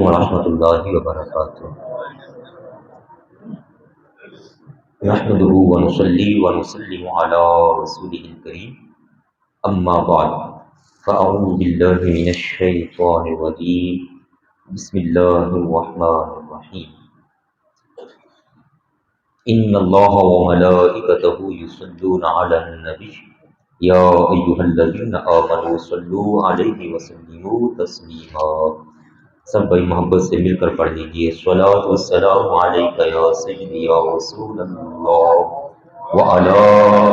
ورحمۃ اللہ وبرکاتہ نحمده ونصلي ونسلم على رسوله الكريم اما بعد فاعوذ بالله من الشيطان الرجيم بسم الله الرحمن الرحيم ان الله وملائكته يصلون على النبي يا ايها الذين امنوا صلوا عليه وسلموا تسليما سب بھائی محبت سے مل کر پڑھ لیجیے الصلاۃ والسلام علیک یا سیدی یا رسول اللہ وعلی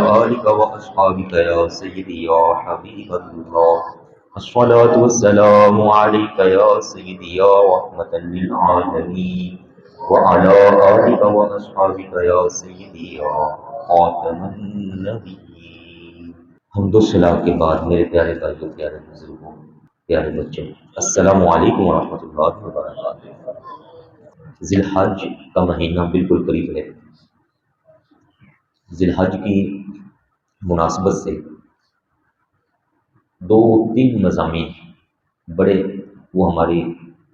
آلک واصحابک یا سیدی یا حبیب اللہ الصلاۃ والسلام علیک یا سیدی یا رحمۃ للعالمین وعلی آلک واصحابک یا سیدی یا خاتم النبیین۔ حمد و ثنا کے بعد میرے پیارے بھائیوں، پیارے بزرگوں، پیارے بچوں، السلام علیکم ورحمۃ اللہ وبرکاتہ۔ ذی الحج کا مہینہ بالکل قریب ہے۔ ذی الحج کی مناسبت سے دو تین مضامین بڑے وہ ہماری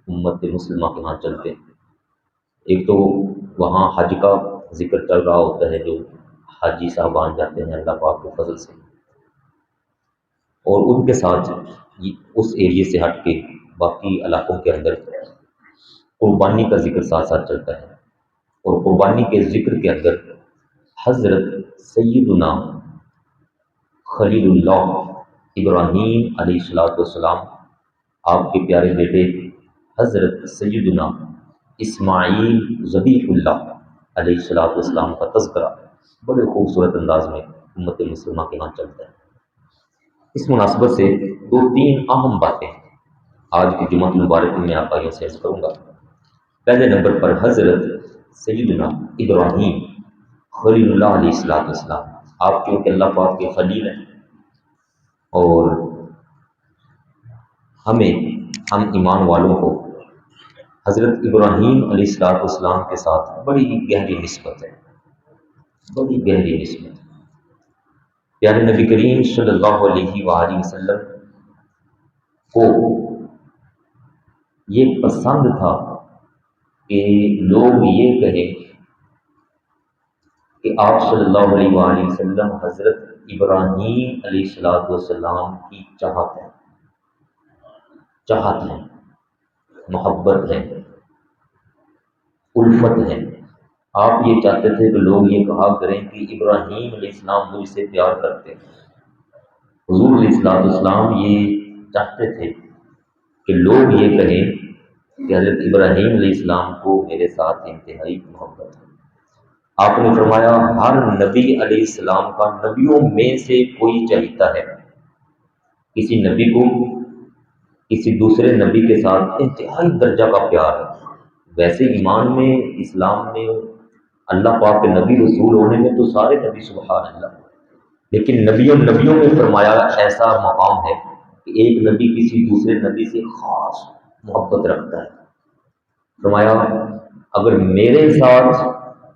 امت مسلمہ کے ہاں چلتے ہیں۔ ایک تو وہاں حج کا ذکر چل رہا ہوتا ہے، جو حاجی صاحبان جاتے ہیں اللہ پاک کے فضل سے، اور ان کے ساتھ اس ایریے سے ہٹ کے باقی علاقوں کے اندر قربانی کا ذکر ساتھ ساتھ چلتا ہے، اور قربانی کے ذکر کے اندر حضرت سیدنا خلیل اللہ ابراہیم علیہ السلام، آپ کے پیارے بیٹے حضرت سیدنا اسماعیل ذبیح اللہ علیہ السلام کا تذکرہ بڑے خوبصورت انداز میں امت مسلمہ کے ہاں چلتا ہے۔ اس مناسبت سے دو تین اہم باتیں آج کی جمعہ مبارک میں آپ آئیوں سے عرض کروں گا۔ پہلے نمبر پر حضرت سیدنا ابراہیم خلیل اللہ علیہ السلام، آپ کیونکہ اللہ پاک کے خلیل ہیں، اور ہم ایمان والوں کو حضرت ابراہیم علیہ السلام کے ساتھ بڑی گہری نسبت ہے، بڑی گہری نسبت ہے۔ پیارے نبی کریم صلی اللہ علیہ وآلہ وسلم کو یہ پسند تھا کہ لوگ یہ کہیں کہ آپ صلی اللہ علیہ وآلہ وسلم حضرت ابراہیم علیہ السلام کی چاہت ہے، محبت ہے، الفت ہے۔ آپ یہ چاہتے تھے کہ لوگ یہ کہا کریں کہ ابراہیم علیہ السلام مجھ سے پیار کرتے ہیں۔ حضور علیہ السلام یہ چاہتے تھے کہ لوگ یہ کہیں کہ حضرت ابراہیم علیہ السلام کو میرے ساتھ انتہائی محبت ہے۔ آپ نے فرمایا ہر نبی علیہ السلام کا نبیوں میں سے کوئی چاہتا ہے، کسی نبی کو کسی دوسرے نبی کے ساتھ انتہائی درجہ کا پیار ہے۔ ویسے ایمان میں، اسلام میں، اللہ پاک کے نبی رسول ہونے میں تو سارے نبی سبحان اللہ، لیکن نبیوں میں فرمایا ایسا مقام ہے کہ ایک نبی کسی دوسرے نبی سے خاص محبت رکھتا ہے۔ فرمایا اگر میرے ساتھ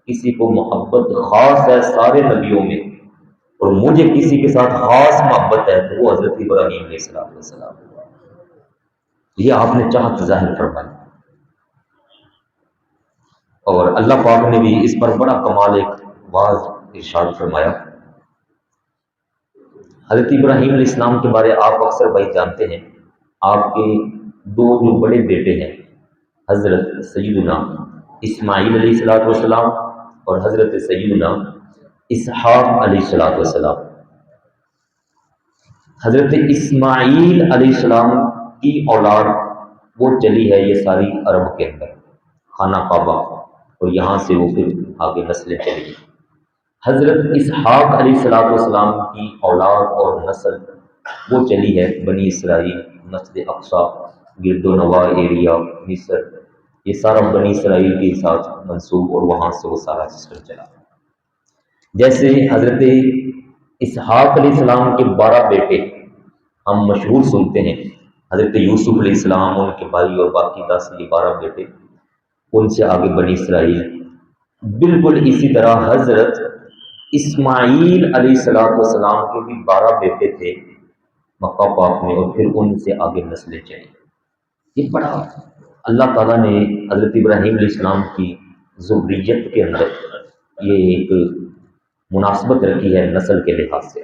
کسی کو محبت خاص ہے سارے نبیوں میں، اور مجھے کسی کے ساتھ خاص محبت ہے، تو وہ حضرت ابراہیم علیہ السلام۔ یہ آپ نے چاہت ظاہر فرمائی، اور اللہ پاک نے بھی اس پر بڑا کمال ایک واضح ارشاد فرمایا۔ حضرت ابراہیم علیہ السلام کے بارے آپ اکثر بھائی جانتے ہیں، آپ کے دو جو بڑے بیٹے ہیں حضرت سیدنا اسماعیل علیہ السلام اور حضرت سیدنا اسحاق علیہ السلام۔ حضرت اسماعیل علیہ السلام کی اولاد وہ چلی ہے یہ ساری عرب کے اندر، خانہ کعبہ، اور یہاں سے وہ پھر آگے نسلیں چلی۔ حضرت اسحاق علیہ السلام کی اولاد اور نسل وہ چلی ہے بنی اسرائیل، مسجد اقصی، گرد و نواح ایریا، مصر، یہ سارا بنی اسرائیل کے ساتھ منسوب، اور وہاں سے وہ سارا سسٹم چلا۔ جیسے حضرت اسحاق علیہ السلام کے 12 بیٹے ہم مشہور سنتے ہیں، حضرت یوسف علیہ السلام، ان کے بھائی اور باقی 10 یا 12 بیٹے، ان سے آگے بنی اسرائیل۔ بالکل اسی طرح حضرت اسماعیل علیہ السلام کے بھی 12 بیٹے تھے مکہ پاک میں، اور پھر ان سے آگے نسلیں چلی۔ یہ بڑا اللہ تعالیٰ نے حضرت ابراہیم علیہ السلام کی ذریت کے اندر یہ ایک مناسبت رکھی ہے نسل کے لحاظ سے،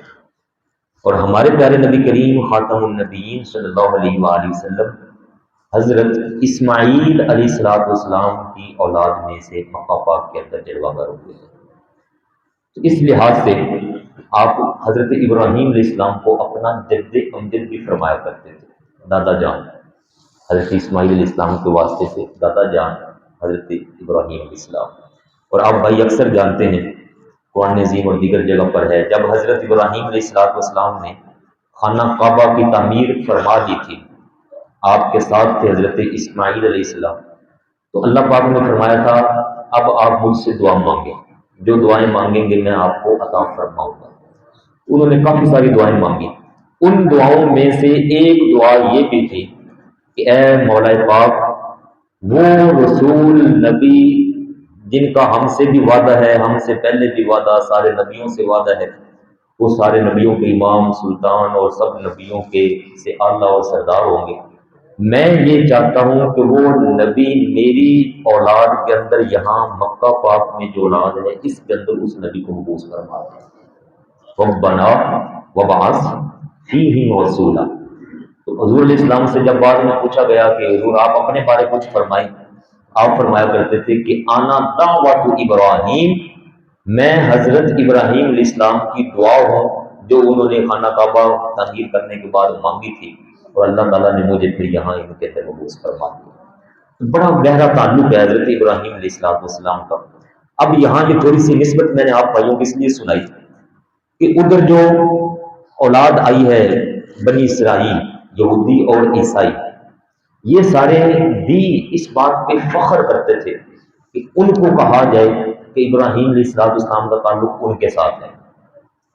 اور ہمارے پیارے نبی کریم خاتم النبیین صلی اللہ علیہ وآلہ وسلم حضرت اسماعیل علیہ السلام کی اولاد میں سے مکہ پاک کے اندر جلوہ گر ہوئے ہیں۔ تو اس لحاظ سے آپ حضرت ابراہیم علیہ السلام کو اپنا جد امجد بھی فرمایا کرتے تھے، دادا جان، حضرت اسماعیل علیہ السلام کے واسطے سے دادا جان حضرت ابراہیم علیہ السلام۔ اور آپ بھائی اکثر جانتے ہیں قرآن عظیم اور دیگر جگہ پر ہے، جب حضرت ابراہیم علیہ السلام نے خانہ کعبہ کی تعمیر فرما دی تھی، آپ کے ساتھ تھے حضرت اسماعیل علیہ السلام، تو اللہ پاک نے فرمایا تھا اب آپ مجھ سے دعا مانگیں، جو دعائیں مانگیں گے میں آپ کو عطا فرماؤں گا۔ انہوں نے کافی ساری دعائیں مانگی، ان دعاؤں میں سے ایک دعا یہ بھی تھی کہ اے مولا پاک، وہ رسول نبی جن کا ہم سے بھی وعدہ ہے، ہم سے پہلے بھی وعدہ سارے نبیوں سے وعدہ ہے، وہ سارے نبیوں کے امام سلطان اور سب نبیوں کے سے اعلیٰ اور سردار ہوں گے، میں یہ چاہتا ہوں کہ وہ نبی میری اولاد کے اندر یہاں مکہ پاک میں جو اولاد ہے اس کے اندر اس نبی کو مبعوث فرما دیں۔ ربنا وبعث فیہم رسولا۔ تو حضور علیہ السلام سے جب بعد میں پوچھا گیا کہ حضور آپ اپنے بارے کچھ فرمائیں، آپ فرمایا کرتے تھے کہ آنا دعوت ابراہیم، میں حضرت ابراہیم علیہ السلام کی دعا ہوں جو انہوں نے خانہ کعبہ تعمیر کرنے کے بعد مانگی تھی، اور اللہ تعالیٰ نے مجھے پھر یہاں ان کے اندر مبعوث فرما دیا۔ بڑا گہرا تعلق ہے حضرت ابراہیم علیہ السلام کا۔ اب یہاں کی تھوڑی سی نسبت میں نے آپ بھائیوں کو اس لیے سنائی کہ ادھر جو اولاد آئی ہے بنی اسرائیل، یہودی اور عیسائی، یہ سارے بھی اس بات پہ فخر کرتے تھے کہ ان کو کہا جائے کہ ابراہیم علیہ السلام کا تعلق ان کے ساتھ ہے۔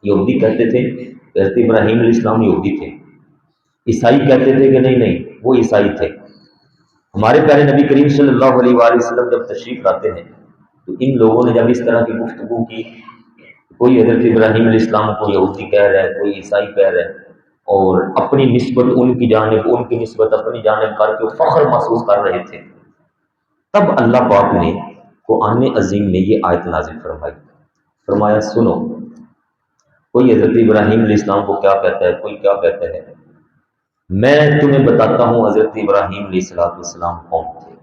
یہودی کہتے تھے کہ حضرت ابراہیم علیہ السلام یہودی تھے، عیسائی کہتے تھے کہ نہیں وہ عیسائی تھے۔ ہمارے پیارے نبی کریم صلی اللہ علیہ وآلہ وسلم جب تشریف لاتے ہیں تو ان لوگوں نے جب اس طرح کی گفتگو کی، کوئی حضرت ابراہیم علیہ السلام کو یہودی کہہ رہا ہے، کوئی عیسائی کہہ رہا ہے، اور اپنی نسبت ان کی جانب، ان کی نسبت اپنی جانب کر کے فخر محسوس کر رہے تھے، تب اللہ پاک نے قرآن عظیم میں یہ آیت نازل فرمائی، فرمایا سنو، کوئی حضرت ابراہیم علیہ السلام کو کیا کہتا ہے، کوئی کیا کہتا ہے، میں تمہیں بتاتا ہوں حضرت ابراہیم علیہ السلام کون تھے۔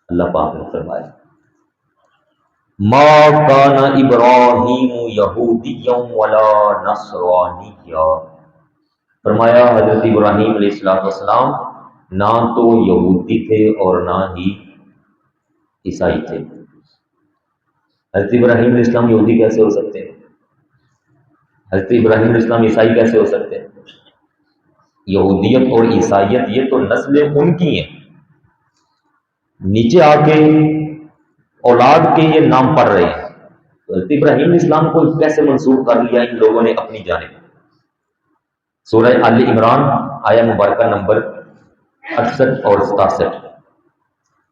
اللہ پاک نے فرمایا ما کان ابراہیم یہودیا ولا نصرانیا، فرمایا حضرت ابراہیم علیہ السلام نہ تو یہودی تھے اور نہ ہی عیسائی تھے۔ حضرت ابراہیم علیہ السلام یہودی کیسے ہو سکتے ہیں؟ حضرت ابراہیم علیہ السلام عیسائی کیسے ہو سکتے ہیں؟ یہودیت اور عیسائیت یہ تو نسلیں ان کی ہیں، نیچے آ کے اولاد کے یہ نام پڑھ رہے ہیں، تو حضرت ابراہیم علیہ السلام کو کیسے منسوخ کر لیا ان لوگوں نے اپنی جانب؟ سورہ آل عمران آیا مبارکہ نمبر 68 اور 67،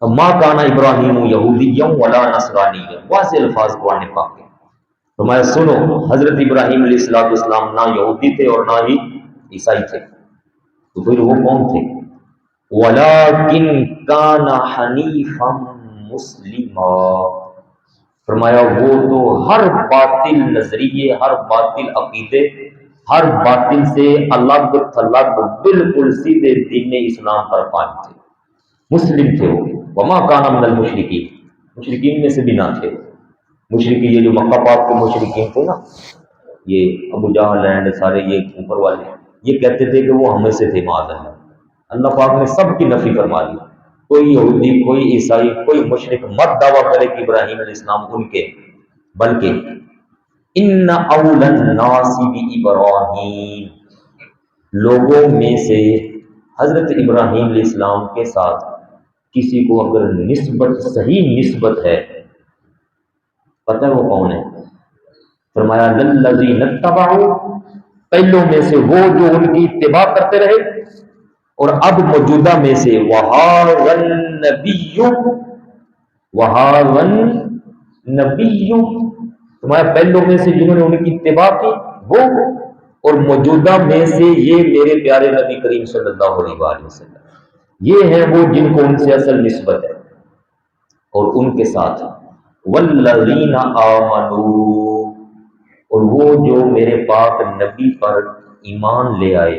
ما کان ابراہیم یہودیا ولا نصرانیا، واضح الفاظ قرآن پاک کے۔ فرمایا سنو، حضرت ابراہیم علیہ السلام نہ یہودی تھے اور نہ ہی عیسائی تھے، تو پھر وہ کون تھے؟ وَلَٰكِن كَانَ حَنِيفًا مُسْلِمًا، فرمایا وہ تو ہر باطل نظریے، ہر باطل عقیدے، ہر باطل سے الگ تھلگ بالکل سیدھے دین اسلام پر قائم تھے، مسلم تھے وہ۔ وَمَا كَانَ مِنَ الْمُشْرِكِينَ، مشرکین میں سے بھی نہ تھے۔ مشرکی یہ جو مکہ پاک کے مشرکین تھے نا، یہ ابو جہل اینڈ سارے یہ اوپر والے، یہ کہتے تھے کہ وہ ہمیں سے تھے معاذ اللہ۔ اللہ پاک نے سب کی نفی فرما دی، کوئی یہودی، کوئی عیسائی، کوئی مشرک مت دعویٰ کرے کہ ابراہیم علیہ السلام ان کے، بلکہ ان اول الناس بابراہیم، لوگوں میں سے حضرت ابراہیم علیہ السلام کے ساتھ کسی کو اگر نسبت، صحیح نسبت ہے، پتہ ہے وہ کون ہے؟ فرمایا للذین اتبعوا، پہلوں میں سے وہ جو ان کی اتباع کرتے رہے، اور اب موجودہ میں سے وَهَٰذَا النَّبِيُّ، وَهَٰذَا النَّبِيُّ، تمہارے پہلوں میں سے جنہوں نے ان کی اتباع کی وہ، اور موجودہ میں سے یہ میرے پیارے نبی کریم صلی اللہ علیہ وآلہ وسلم۔ یہ ہیں وہ جن کو ان سے اصل نسبت ہے، اور ان کے ساتھ والذین آمنوا، اور وہ جو میرے پاک نبی پر ایمان لے آئے،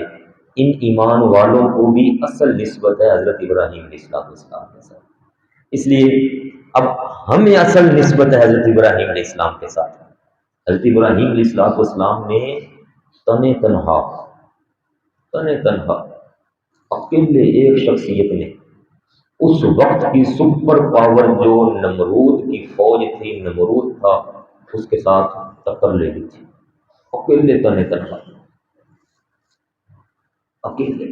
ان ایمان والوں کو بھی اصل نسبت ہے حضرت ابراہیم علیہ السلام کے ساتھ۔ اس لیے اب ہمیں اصل نسبت ہے حضرت ابراہیم علیہ السلام کے ساتھ۔ حضرت ابراہیم علیہ السلام نے تنہا اکیلے ایک شخصیت نے اس وقت کی سپر پاور جو نمرود کی فوج تھی، نمرود تھا، اس کے ساتھ ٹکر لے لی تھی، اکیلے تنہا اکیلے۔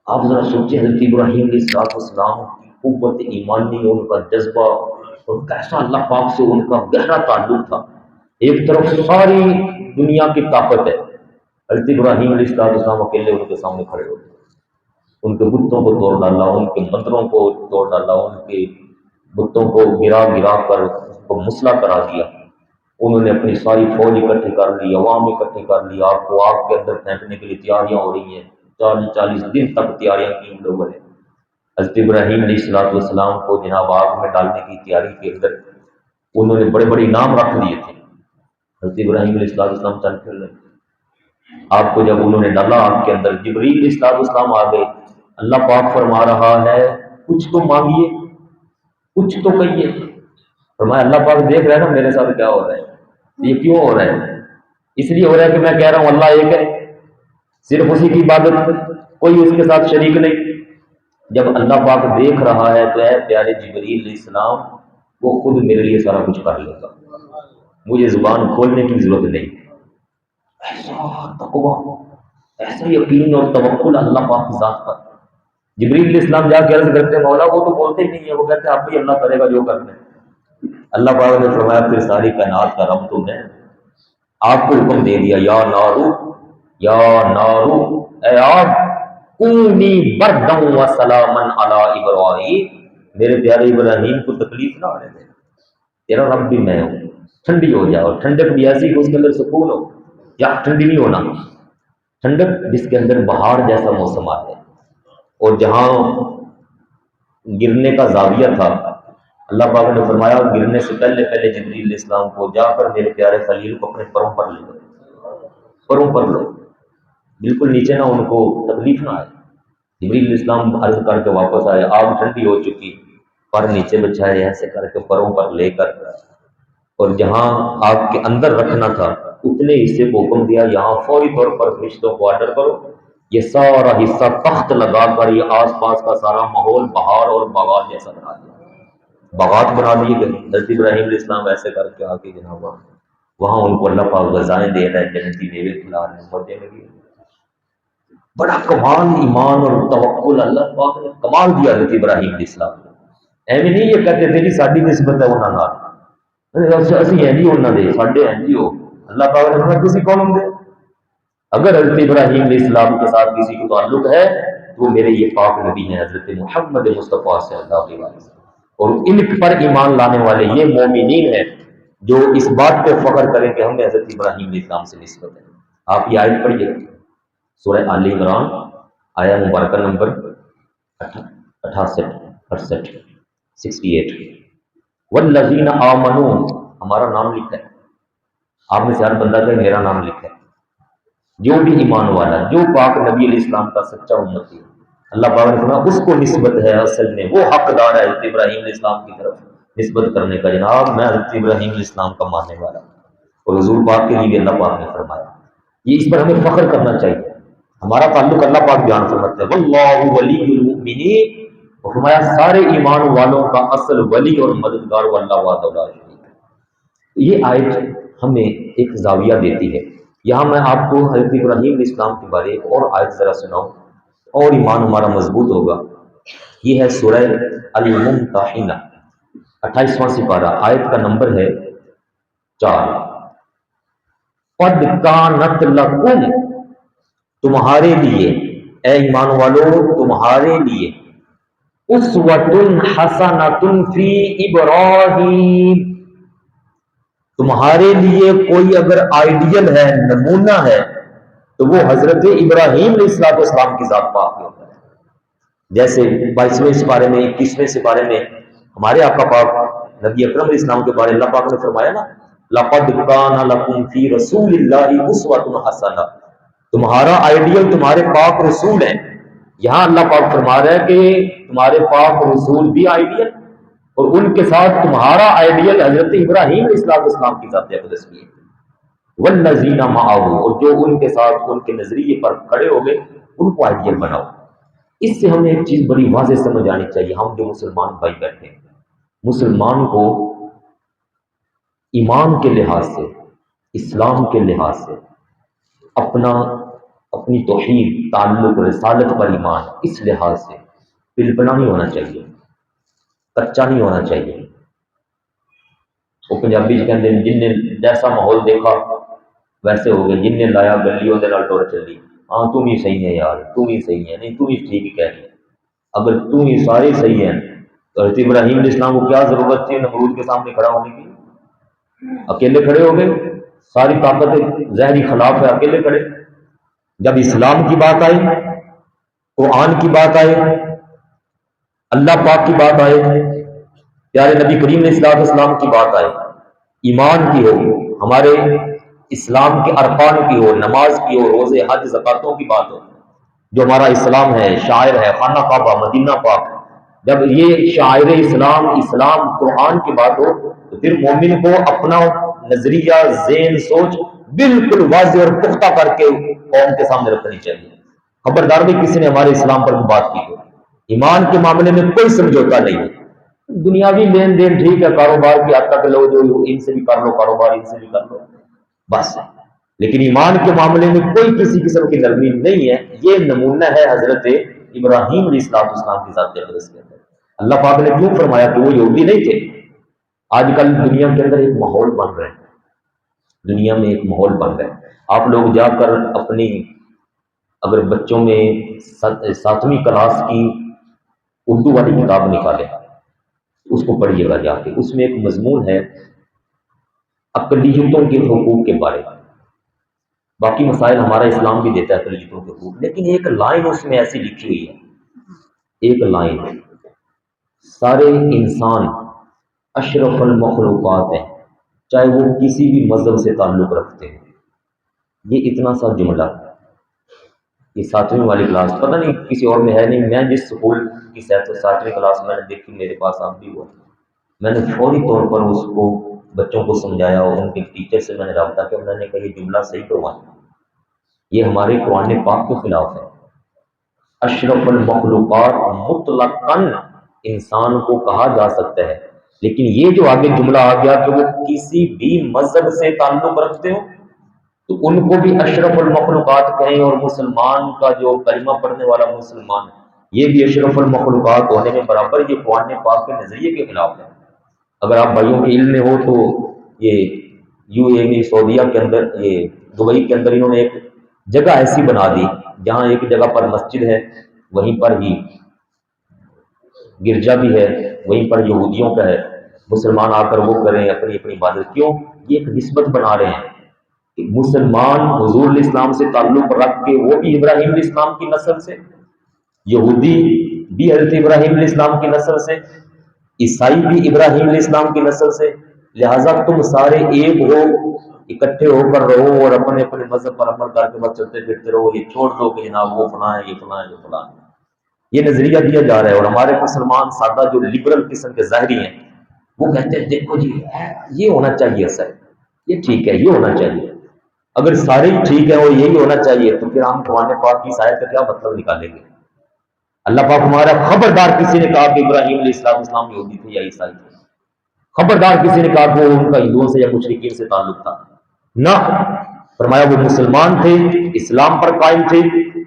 آپ ذرا سوچیں حضرت ابراہیم علیہ السلام کی قوت ایمانی، ان کا جذبہ، اور کیسا اللہ پاک سے ان کا گہرا تعلق تھا۔ ایک طرف ساری دنیا کی طاقت ہے، حضرت ابراہیم علیہ السلام اکیلے ان کے سامنے کھڑے ہوتے، ان کے بتوں کو توڑ ڈالا، ان کے مندروں کو توڑ ڈالا، ان کے بتوں کو گرا گرا کر اس کو مسئلہ کرا دیا۔ انہوں نے اپنی ساری فوج اکٹھی کر لی، عوام اکٹھی کر لی، آپ کو آگ کے اندر پھینکنے کے لیے تیاریاں ہو رہی ہیں، 40 دن تک تیاریاں کی ان لوگوں نے۔ حضرت ابراہیم علیہ السلام کو جناب آگ میں ڈالنے کی تیاری کے اندر انہوں نے بڑے بڑے انعام رکھ دیے تھے۔ حضرت ابراہیم علیہ السلام چل پھر رہے، آپ کو جب انہوں نے ڈالا آگ کے اندر، جبریل علیہ السلام آ گئے، اللہ پاک فرما رہا ہے کچھ تو مانگیے، کچھ تو کہیے۔ فرمایا اللہ پاک دیکھ رہا ہے نا میرے ساتھ کیا ہو رہا ہے، یہ کیوں ہو رہا ہے؟ اس لیے ہو رہا ہے کہ میں کہہ رہا ہوں اللہ ایک ہے، صرف اسی کی عبادت، کوئی اس کے ساتھ شریک نہیں۔ جب اللہ پاک دیکھ رہا ہے تو اے پیارے جبریل علیہ السلام، وہ خود میرے لیے سارا کچھ کر لے گا، مجھے زبان کھولنے کی ضرورت نہیں۔ ایسا تقویٰ، ایسا یقین اور توکل اللہ پاک کی ذات پر۔ جبریل علیہ السلام جا کے عرض کرتے مولا وہ تو بولتے ہی نہیں ہے، وہ کہتے اب بھی اللہ کرے گا جو کرنا ہے۔ اللہ پاک نے فرمایا پھر ساری کائنات کا رب تم نے، آپ کو حکم دے دیا یا نارو، یا نارو، اے آگ، کونی بردم و سلاما علی ابراہیم، میرے پیارے ابراہیم کو تکلیف نہ آنے دے، تیرا رب بھی میں ہوں، ٹھنڈی ہو جائے، اور ٹھنڈک بھی ایسی کہ اس کے اندر سکون ہو، یا ٹھنڈی نہیں ہونا، ٹھنڈک جس کے اندر بہار جیسا موسم آ جائے۔ اور جہاں گرنے کا زاویہ تھا، اللہ پاک نے فرمایا گرنے سے پہلے جبریل علیہ السلام کو جا کر میرے پیارے خلیل کو اپنے پروں پر لے لو، پروں پر لو، بالکل نیچے نہ، ان کو تکلیف نہ آئے۔ جبریل علیہ السلام عرض کر کے واپس آئے، آگ ٹھنڈی ہو چکی، پر نیچے بچھائے، ایسے کر کے پروں پر لے کر، اور جہاں آگ کے اندر رکھنا تھا اتنے حصے کو حکم دیا یہاں فوری طور پر فرشتوں کو آرڈر کرو، یہ سارا حصہ تخت لگا کر یہ آس پاس کا سارا ماحول بہار اور باغات جیسا بنا دیا، باغات بنا دیے گئے۔ حضرت ابراہیم علیہ السلام ایسے کر کے آ کے جناب وہاں ان کو اللہ پاک غذائیں دے رہا ہے، جنتی میوے کھلا رہے ہیں، مزے لگے۔ بڑا کمال ایمان اور توکل اللہ پاک نے کمال دیا حضرت ابراہیم علیہ السلام کو۔ ایویں نہیں یہ کہتے تھے جی ساری نسبت ہے انہوں نے، اسی ہیں جی انہوں نے، ساڈے ہیں جی وہ، اللہ پاک نے فرمایا کسی کون دے، اگر حضرت ابراہیم علیہ السلام کے ساتھ کسی کو تعلق ہے تو وہ میرے یہ پاک نبی ہیں حضرت محمد مصطفیٰ صلی اللہ علیہ وسلم، اور ان پر ایمان لانے والے یہ مومنین ہیں جو اس بات پہ فخر کریں کہ ہمیں حضرت ابراہیم علیہ السلام سے نسبت ہے۔ آپ یہ آیت پڑھیے سورہ آل عمران، آیا مبارکہ نمبر 68 والذین آمنوا، ہمارا نام لکھا ہے، آپ میں سے ہر بندہ کہ میرا نام لکھا ہے، جو بھی ایمان والا، جو پاک نبی علیہ السلام کا سچا امتی ہے، اللہ پاک نے فرمایا اس کو نسبت ہے، اصل میں وہ حقدار ہے حضرت ابراہیم علیہ السلام کی طرف نسبت کرنے کا۔ جناب میں حضرت ابراہیم علیہ السلام کا ماننے والا ہوں، اور حضور پاک کے لیے بھی اللہ پاک نے فرمایا، یہ اس پر ہمیں فخر کرنا چاہیے۔ ہمارا تعلق اللہ پاک بیان فرماتے ہیں واللہ ولی المؤمنین، اور فرمایا سارے ایمان والوں کا اصل ولی اور مددگار وہ اللہ وحدہ لا شریک ہے۔ یہ آیت ہمیں ایک زاویہ دیتی ہے۔ یہاں میں آپ کو حضرت ابراہیم علیہ السلام کے بارے ایک اور آیت ذرا سناؤں اور ایمان ہمارا مضبوط ہوگا۔ یہ ہے سورہ الممتحنہ، 28واں سپارہ، آیت کا نمبر ہے 4۔ قد کانت لکم، تمہارے لیے، اے ایمان والو تمہارے لیے، اسوۃ حسنۃ فی ابراہیم، تمہارے لیے کوئی اگر آئیڈیل ہے، نمونہ ہے، تو وہ حضرت ابراہیم علیہ السلام کی ذات پاک کے ہوتا ہے۔ جیسے 22ویں سپارے میں 21ویں سپارے میں ہمارے آقا پاک نبی اکرم علیہ السلام کے بارے اللہ پاک نے فرمایا نا، لقد کان لکم فی رسول اللہ اسوۃ حسنہ، تمہارا آئیڈیل تمہارے پاک رسول ہے۔ یہاں اللہ پاک فرما رہا ہے کہ تمہارے پاک رسول بھی آئیڈیل، اور ان کے ساتھ تمہارا آئیڈیل حضرت ابراہیم علیہ السلام کی ذات اقدس بھی ہے، والذین معہ، اور جو ان کے ساتھ ان کے نظریے پر کھڑے ہو گئے ان کو آئیڈیل بناؤ۔ اس سے ہمیں ایک چیز بڑی واضح سمجھ آنی چاہیے، ہم جو مسلمان بھائی بیٹھے ہیں، مسلمان کو ایمان کے لحاظ سے، اسلام کے لحاظ سے اپنی توحید، تعلق، رسالت پر ایمان، اس لحاظ سے پلپنا نہیں ہونا چاہیے، کچا نہیں ہونا چاہیے۔ وہ پنجابی جی کہتے ہیں جن نے جیسا ماحول دیکھا ویسے ہو گئے، جن نے لایا گلیوں دے نال ٹر چلی، ہاں تم ہی صحیح ہے یار، تم ہی صحیح ہے، نہیں تم ہی ٹھیک ہی کہہ رہی ہے۔ اگر تم ہی سارے صحیح ہیں تو حضرت ابراہیم علیہ السلام کو کیا ضرورت تھی نمرود کے سامنے کھڑا ہونے کی؟ اکیلے کھڑے ہو گئے، ساری طاقت ظاہری خلاف ہے، اکیلے کھڑے۔ جب اسلام کی بات آئی، قرآن کی بات آئے، اللہ پاک کی بات آئے، پیارے نبی کریم علیہ السلام کی بات آئے، ایمان کی ہو، ہمارے اسلام کے ارکان کی ہو، نماز کی ہو، روزے، حج، زکاتوں کی بات ہو، جو ہمارا اسلام ہے، شاعر ہے، خانہ کعبہ، مدینہ پاک، جب یہ شاعر اسلام، اسلام، قرآن کی بات ہو تو پھر مومن کو اپنا نظریہ، ذہن، سوچ بالکل واضح اور پختہ کر کے قوم کے سامنے رکھنی چاہیے۔ خبردار بھی کسی نے ہمارے اسلام پر بات کی ہو، ایمان کے معاملے میں کوئی سمجھوتا نہیں ہے۔ دنیاوی لین دین ٹھیک ہے، کاروبار کی حد تک لو، جو ان سے بھی کر لو کاروبار، ان سے بھی کر لو بس، لیکن ایمان کے معاملے میں کوئی کسی قسم کی نرمی نہیں ہے۔ یہ نمونہ ہے حضرت ابراہیم علیہ السلام کی ذات اقدس کے اندر۔ اللہ پاک نے کیوں فرمایا کہ وہ یہودی نہیں تھے؟ آج کل دنیا کے اندر ایک ماحول بن رہا ہے، دنیا میں ایک ماحول بن رہا ہے۔ آپ لوگ جا کر اپنی اگر بچوں میں 7ویں کلاس کی اردو والی کتاب نکالیں، اس کو پڑھیے گا جا کے، اس میں ایک مضمون ہے اقلیتوں کے حقوق کے بارے میں۔ باقی مسائل ہمارا اسلام بھی دیتا ہے اقلیتوں کے حقوق، لیکن ایک لائن اس میں ایسی لکھی ہوئی ہے، ایک لائن، سارے انسان اشرف المخلوقات ہیں، چاہے وہ کسی بھی مذہب سے تعلق رکھتے ہیں۔ یہ اتنا سا جملہ، یہ 7ویں والی کلاس، پتہ نہیں کسی اور میں ہے نہیں، میں جس سکول کی 7ویں کلاس میں نے دیکھی، میرے پاس آپ بھی ہوا، میں نے فوری طور پر اس کو بچوں کو سمجھایا اور ان کے ٹیچر سے میں نے رابطہ کیا، میں نے کہا یہ جملہ صحیح کروانا، یہ ہمارے قرآن پاک کے خلاف ہے۔ اشرف المخلوقات مطلقاً انسان کو کہا جا سکتا ہے، لیکن یہ جو آگے جملہ آ گیا کہ وہ کسی بھی مذہب سے تعلق رکھتے ہو تو ان کو بھی اشرف المخلوقات کہیں، اور مسلمان کا جو کلمہ پڑھنے والا مسلمان یہ بھی اشرف المخلوقات ہونے میں برابر، یہ قرآن پاک کے نظریے کے خلاف ہے۔ اگر آپ بھائیوں کے علم میں ہو تو یہ UAE سعودیہ کے اندر، یہ دبئی کے اندر انہوں نے ایک جگہ ایسی بنا دی جہاں ایک جگہ پر مسجد ہے، وہیں پر ہی گرجا بھی ہے، وہیں پر یہودیوں کا ہے، مسلمان آ کر وہ کریں اپنی اپنی عبادت۔ کیوں؟ یہ ایک نسبت بنا رہے ہیں کہ مسلمان حضور علیہ السلام سے تعلق رکھ کے وہ بھی ابراہیم علیہ السلام کی نسل سے، یہودی بھی حضرت ابراہیم علیہ السلام کی نسل سے، عیسائی بھی ابراہیم علیہ السلام کی نسل سے، لہٰذا تم سارے ایک ہو، اکٹھے ہو کر رہو اور اپنے اپنے مذہب پر عمل کر کے بس چلتے پھرتے رہو، یہ چھوڑ دو کہ جناب وہ فلاں ہے، یہ فلاں ہے، یہ فلاں ہے۔ یہ نظریہ دیا جا رہا ہے، اور ہمارے مسلمان سادہ جو لبرل قسم کے ظاہری ہیں وہ کہتے ہیں دیکھو جی یہ ہونا چاہیے، سر یہ ٹھیک ہے، یہ ہونا چاہیے۔ اگر سارے ہی ٹھیک ہے اور یہی ہونا چاہیے تو پھر ہم قرآن پاک کی آیت کا کیا مطلب نکالیں گے؟ اللہ پاک ہمارا خبردار کسی نے کہا کہ ابراہیم علیہ السلام یہودی تھے یا عیسائی تھے، خبردار کسی نے کہا کہ وہ ان کا ہندوؤں سے یا مشرکین سے تعلق تھا، نہ، فرمایا وہ مسلمان تھے، اسلام پر قائم تھے،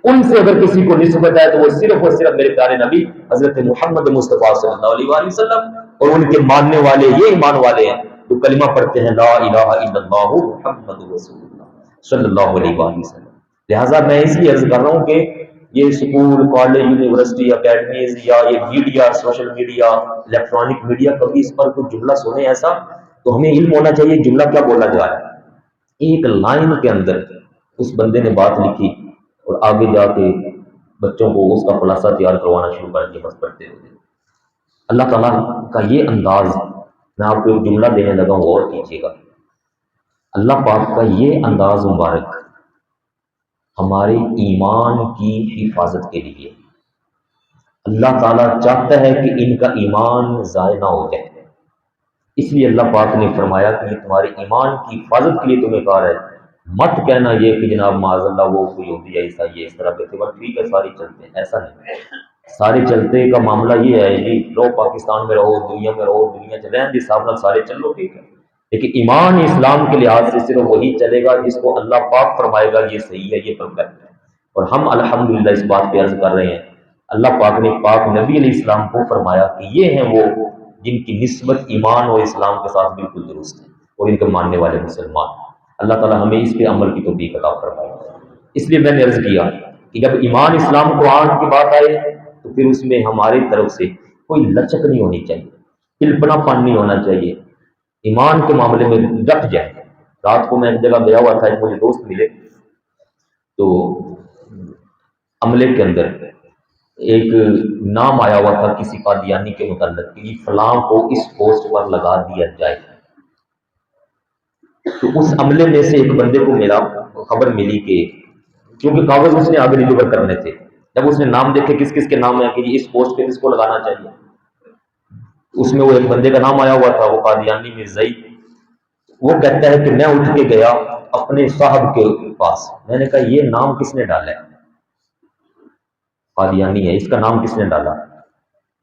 ان سے اگر کسی کو نسبت ہے تو وہ صرف اور صرف میرے پیارے نبی حضرت محمد مصطفیٰ صلی اللہ علیہ وسلم اور ان کے ماننے والے، یہ ایمان والے ہیں جو کلمہ پڑھتے ہیں لا الہ الا اللہ محمد رسول اللہ صلی اللہ علیہ وسلم۔ لہٰذا میں اس لیے عرض کر رہا ہوں کہ یہ اسکول، کالج، یونیورسٹی، اکیڈمیز یا یہ media, social media, electronic media, کبھی اس پر کوئی جملہ سنے ایسا تو ہمیں علم ہونا چاہیے جملہ کیا بولا جا رہا ہے۔ ایک لائن کے اندر اس بندے نے بات لکھی اور آگے جا کے بچوں کو اس کا خلاصہ تیار کروانا شروع کر دیا، بس پڑھتے ہوئے۔ اللہ تعالیٰ کا یہ انداز، میں آپ کو ایک جملہ دینے لگا ہوں، غور کیجیے گا۔ اللہ پاک کا یہ انداز مبارک ہمارے ایمان کی حفاظت کے لیے، اللہ تعالیٰ چاہتا ہے کہ ان کا ایمان ضائع نہ ہو جائے، اس لیے اللہ پاک نے فرمایا کہ یہ تمہارے ایمان کی حفاظت کے لیے تمہیں کہا ہے۔ مت کہنا یہ کہ جناب معاذ اللہ وہ کوئی ہوتی ہے ایسا، یہ اس طرح کہتے ہیں ٹھیک ہے ساری چلتے ہیں، ایسا نہیں۔ سارے چلتے کا معاملہ یہ ہے جی، لو پاکستان میں رہو، دنیا میں رہو، دنیا چلے جس حساب سے سارے چل لو، ٹھیک ہے، لیکن ایمان اسلام کے لحاظ سے صرف وہی چلے گا جس کو اللہ پاک فرمائے گا یہ صحیح ہے، یہ پرفیکٹ ہے۔ اور ہم الحمدللہ اس بات پہ عرض کر رہے ہیں، اللہ پاک نے پاک نبی علیہ السلام کو فرمایا کہ یہ ہیں وہ جن کی نسبت ایمان اور اسلام کے ساتھ بالکل درست ہے، اور ان کے ماننے والے مسلمان۔ اللہ تعالیٰ ہمیں اس پہ عمل کی توفیق عطا فرمائے۔ اس لیے میں نے عرض کیا کہ جب ایمان اسلام قرآن کی بات آئے تو پھر اس میں ہماری طرف سے کوئی لچک نہیں ہونی چاہیے، پلپنا پن نہیں ہونا چاہیے، ایمان کے معاملے میں ڈٹ جائے۔ رات کو میں ایک جگہ گیا ہوا تھا، ایک مجھے دوست ملے، تو عملے کے اندر ایک نام آیا ہوا تھا کسی قادیانی کے متعلق کہ فلاں کو اس پوسٹ پر لگا دیا جائے۔ تو اس عملے میں سے ایک بندے کو میرا خبر ملی کہ کیونکہ کاغذ اس نے آگے ڈلیور کرنے تھے، جب اس نے نام دیکھے کس کس کے نام ہے کہ اس پوسٹ پہ کس کو لگانا چاہیے، اس میں وہ ایک بندے کا نام آیا ہوا تھا، وہ قادیانی مرزائی۔ وہ کہتا ہے کہ میں اٹھ کے گیا اپنے صاحب کے پاس، میں نے کہا یہ نام کس نے ڈالا ہے؟ قادیانی ہے، اس کا نام کس نے ڈالا؟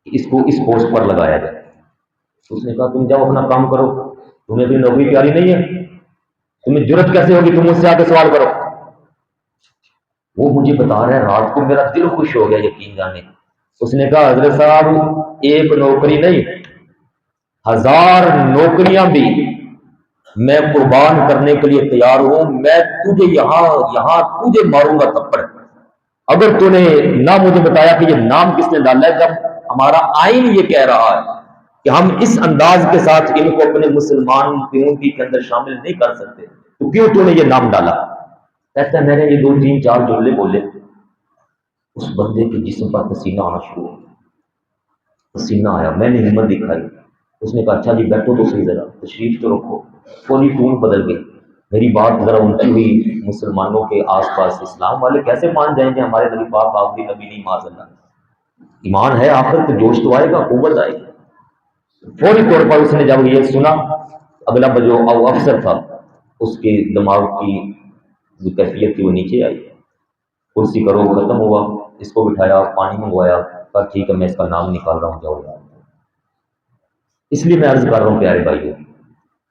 اس کو اس پوسٹ پر لگایا جائے۔ اس نے کہا تم جاؤ اپنا کام کرو، تمہیں بھی نوکری پیاری نہیں ہے، تمہیں جرت کیسے ہوگی تم مجھ سے آ کے سوال کرو؟ وہ مجھے بتا رہا ہے، رات کو میرا دل خوش ہو گیا، یقین جانے۔ اس نے کہا حضرت صاحب ایک نوکری نہیں، 1000 نوکریاں بھی میں قربان کرنے کے لیے تیار ہوں، میں تجھے یہاں تجھے ماروں گا تھپڑ اگر تو نے نہ مجھے بتایا کہ یہ نام کس نے ڈالا ہے، جب ہمارا آئین یہ کہہ رہا ہے کہ ہم اس انداز کے ساتھ ان کو اپنے مسلمان کمیونٹی کے اندر شامل نہیں کر سکتے، تو کیوں تو نے یہ نام ڈالا؟ کہتا ہے میں نے یہ 2 3 4 جملے بولے، اس بندے کے جسم پر پسینہ آنا شروع ہو، پسینہ آیا، میں نے ہمت دکھائی۔ اس نے کہا اچھا جی بیٹھو تو صحیح، ذرا تشریف تو رکھو۔ فوری ٹون بدل گئی، میری بات ذرا اونچی ہوئی، مسلمانوں کے آس پاس اسلام والے کیسے مان جائیں گے ہمارے نبی پاک آخری نبی نہیں، معاذ اللہ، ایمان ہے آخر تو جوش تو آئے گا، قوت آئے گی۔ فوری طور پر اس نے جب یہ سنا، اگلا جو افسر تھا اس کے دماغ کی جو کیفیت تھی وہ نیچے آئی، کرسی کا روگ ختم ہوا، اس کو بٹھایا، پانی منگوایا، کہا ٹھیک ہے میں اس کا نام نکال رہا ہوں، جاؤ یار۔ اس لیے میں عرض کر رہا ہوں پیارے بھائیو،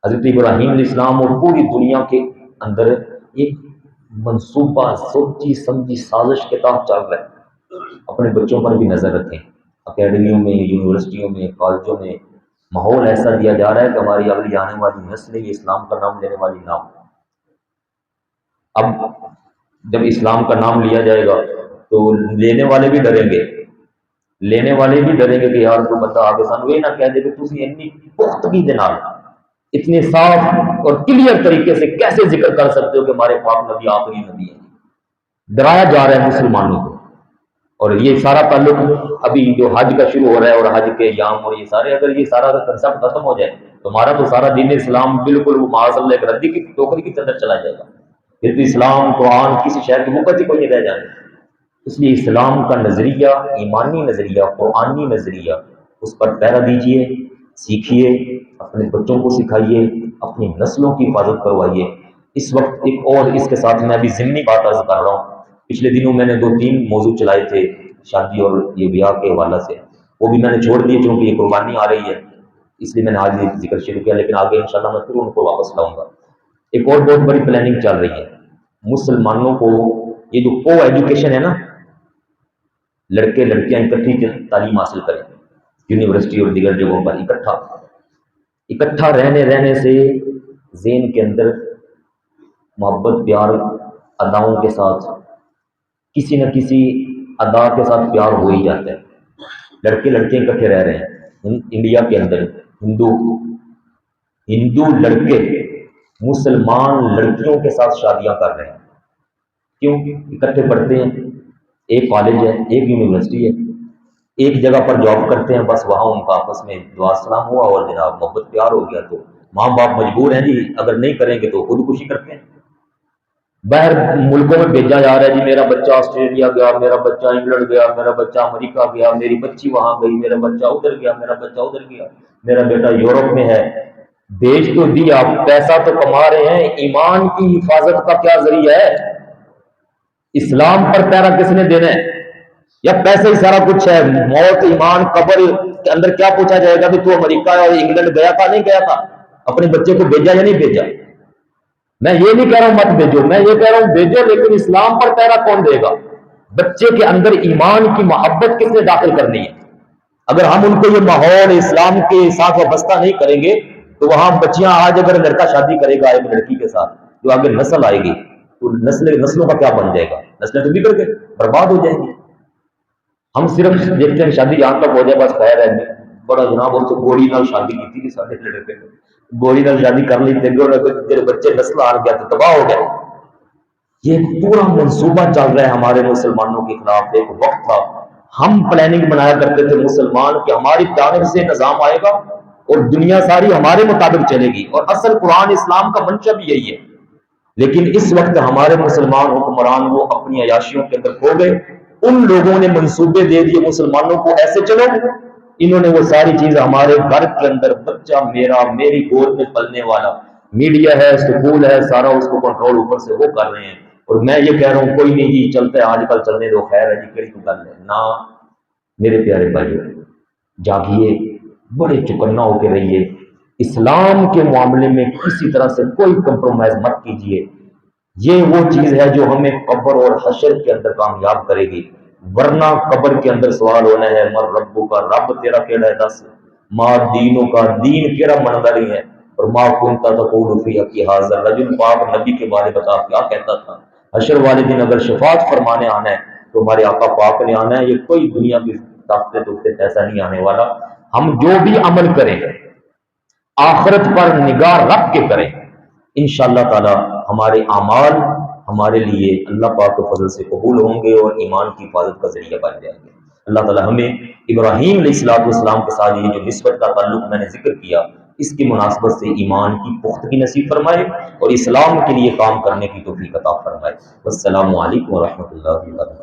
حضرت ابراہیم علیہ السلام اور پوری دنیا کے اندر ایک منصوبہ سوچی سمجھی سازش کے تحت چل رہا ہے۔ اپنے بچوں پر بھی نظر رکھیں، اکیڈمیوں میں، یونیورسٹیوں میں، کالجوں میں ماحول ایسا دیا جا رہا ہے کہ ہماری اگلی آنے والی نسلیں یہ اسلام کا نام لینے والی نام۔ اب جب اسلام کا نام لیا جائے گا تو لینے والے بھی ڈریں گے، لینے والے بھی ڈریں گے کہ یار کوئی بندہ آگے سانو یہ نہ کہہ دے کہ تسی اتنی پختگی دے نال اتنے صاف اور کلیئر طریقے سے کیسے ذکر کر سکتے ہو کہ ہمارے پاک نبی آخری نبی ہے۔ ڈرایا جا رہا ہے مسلمانوں کو، اور یہ سارا تعلق ابھی جو حج کا شروع ہو رہا ہے اور حج کے ایام اور یہ سارے، اگر یہ سارا کنسپٹ ختم ہو جائے تو ہمارا تو سارا دین اسلام بالکل وہ معاذ اللہ ایک ردی کی ٹوکری کی اندر چلا جائے گا، پھر تو اسلام قرآن کسی شہر کی وقت ہی کوئی نہیں رہ جانے۔ اس لیے اسلام کا نظریہ، ایمانی نظریہ، قرآنی نظریہ، اس پر پیرا دیجئے، سیکھیے، اپنے بچوں کو سکھائیے، اپنی نسلوں کی حفاظت کروائیے۔ اس وقت ایک اور اس کے ساتھ میں ابھی ضمنی بات عرض کر رہا ہوں، پچھلے دنوں میں نے 2 3 موضوع چلائے تھے شادی اور یہ بیاہ کے حوالہ سے، وہ بھی میں نے چھوڑ دیے کیونکہ یہ قربانی آ رہی ہے، اس لیے میں نے آج یہ ذکر شروع کیا، لیکن آگے انشاءاللہ میں پھر ان کو واپس لاؤں گا۔ ایک اور بہت بڑی پلاننگ چل رہی ہے، مسلمانوں کو یہ جو کو ایجوکیشن ہے نا، لڑکے لڑکیاں اکٹھی تعلیم حاصل کریں، یونیورسٹی اور دیگر جگہوں پر اکٹھا رہنے سے ذہن کے اندر محبت پیار اداؤں کے ساتھ کسی نہ کسی ادا کے ساتھ پیار ہو ہی جاتا ہے۔ لڑکے لڑکیاں اکٹھے رہ رہے ہیں انڈیا کے اندر، ہندو لڑکے مسلمان لڑکیوں کے ساتھ شادیاں کر رہے ہیں، کیوں؟ اکٹھے پڑھتے ہیں، ایک کالج ہے، ایک یونیورسٹی ہے، ایک جگہ پر جاب کرتے ہیں، بس وہاں ان کا آپس میں دعا سلام ہوا اور جناب محبت پیار ہو گیا، تو ماں باپ مجبور ہیں جی، اگر نہیں کریں گے تو خودکشی کرتے ہیں۔ باہر ملکوں میں بھیجا جا رہا ہے جی، میرا بچہ آسٹریلیا گیا، میرا بچہ انگلینڈ گیا، میرا بچہ امریکہ گیا، میری بچی وہاں گئی، میرا بچہ ادھر گیا، میرا بچہ ادھر گیا، میرا بیٹا یورپ میں ہے۔ بیچ تو دیا، پیسہ تو کما رہے ہیں، ایمان کی حفاظت کا کیا ذریعہ ہے؟ اسلام پر پیرا کس نے دینا ہے؟ یا پیسے ہی سارا کچھ ہے؟ موت، ایمان، قبر کے اندر کیا پوچھا جائے گا کہ تو امریکہ اور انگلینڈ گیا تھا نہیں گیا تھا؟ اپنے بچے کو بھیجا یا نہیں بھیجا؟ میں یہ نہیں کہہ رہا ہوں مت بھیجو، میں یہ کہہ رہا ہوں بھیجو، لیکن اسلام پر پیرا کون دے گا؟ بچے کے اندر ایمان کی محبت کس نے داخل کرنی ہے؟ اگر ہم ان کو یہ ماحول اسلام کے ساتھ وابستہ نہیں کریں گے تو وہاں بچیاں، آج اگر لڑکا شادی کرے گا ایک لڑکی کے ساتھ، جو آگے نسل آئے گی تو نسلوں کا کیا بن جائے گا؟ نسلیں تو بگڑ کے برباد ہو جائیں گی۔ ہم صرف دیکھتے ہیں شادی جہاں تک ہو جائے بس خیر ہے، بڑا جناب وہ تو گوڑی نال شادی کی تھی سارے لڑکے، گوڑی نال شادی کر لی تیرے بچے نسل آ گیا تو تباہ ہو گئے۔ یہ پورا منصوبہ چل رہا ہے ہمارے مسلمانوں کے خلاف۔ ایک وقت تھا ہم پلاننگ بنایا کرتے تھے مسلمان کہ ہماری جانب سے نظام آئے گا اور دنیا ساری ہمارے مطابق چلے گی، اور اصل قرآن اسلام کا منشا بھی یہی ہے۔ لیکن اس وقت ہمارے مسلمان حکمران وہ اپنی عیاشیوں کے اندر کھو گئے، ان لوگوں نے منصوبے دے دیے مسلمانوں کو، ایسے چلو، انہوں نے وہ ساری چیز ہمارے گھر کے اندر، بچہ میرا میری گود میں پلنے والا، میڈیا ہے، سکول ہے، سارا اس کو کنٹرول اوپر سے وہ کر رہے ہیں۔ اور میں یہ کہہ رہا ہوں کوئی نہیں جی، چلتا ہے آج کل چلنے دو، خیر ہے جی، کہڑی تو گل ہے نا۔ میرے پیارے بھائیو، جاگیے، بڑے چکنا ہو کے رہیے، اسلام کے معاملے میں کسی طرح سے کوئی کمپرومائز مت کیجیے۔ یہ وہ چیز ہے جو ہمیں قبر اور حشر کے اندر کامیاب کرے گی، ورنہ قبر کے اندر سوال ہونا ہے مر ربو کا، رب تیرا کیڑا ہے دس، ماں دینوں کا، دین کیڑا منظر ہی ہے، اور ماں کنتا تقول فی حقی حاضر، رجل پاک نبی کے بارے بتا کیا کہتا تھا، حشر والے دن اگر شفاعت فرمانے آنا ہے تو ہمارے آقا پاک نے آنا ہے، یہ کوئی دنیا کی طاقتیں دوستے ایسا نہیں آنے والا۔ ہم جو بھی عمل کریں آخرت پر نگاہ رکھ کے کریں، انشاءاللہ تعالی ہمارے اعمال ہمارے لیے اللہ پاک کے فضل سے قبول ہوں گے اور ایمان کی حفاظت کا ذریعہ بن جائیں گے۔ اللہ تعالی ہمیں ابراہیم علیہ السلام کے ساتھ یہ جو نسبت کا تعلق میں نے ذکر کیا، اس کی مناسبت سے ایمان کی پختگی نصیب فرمائے اور اسلام کے لیے کام کرنے کی توفیق عطا فرمائے۔ والسلام علیکم ورحمۃ اللہ وبرکاتہ۔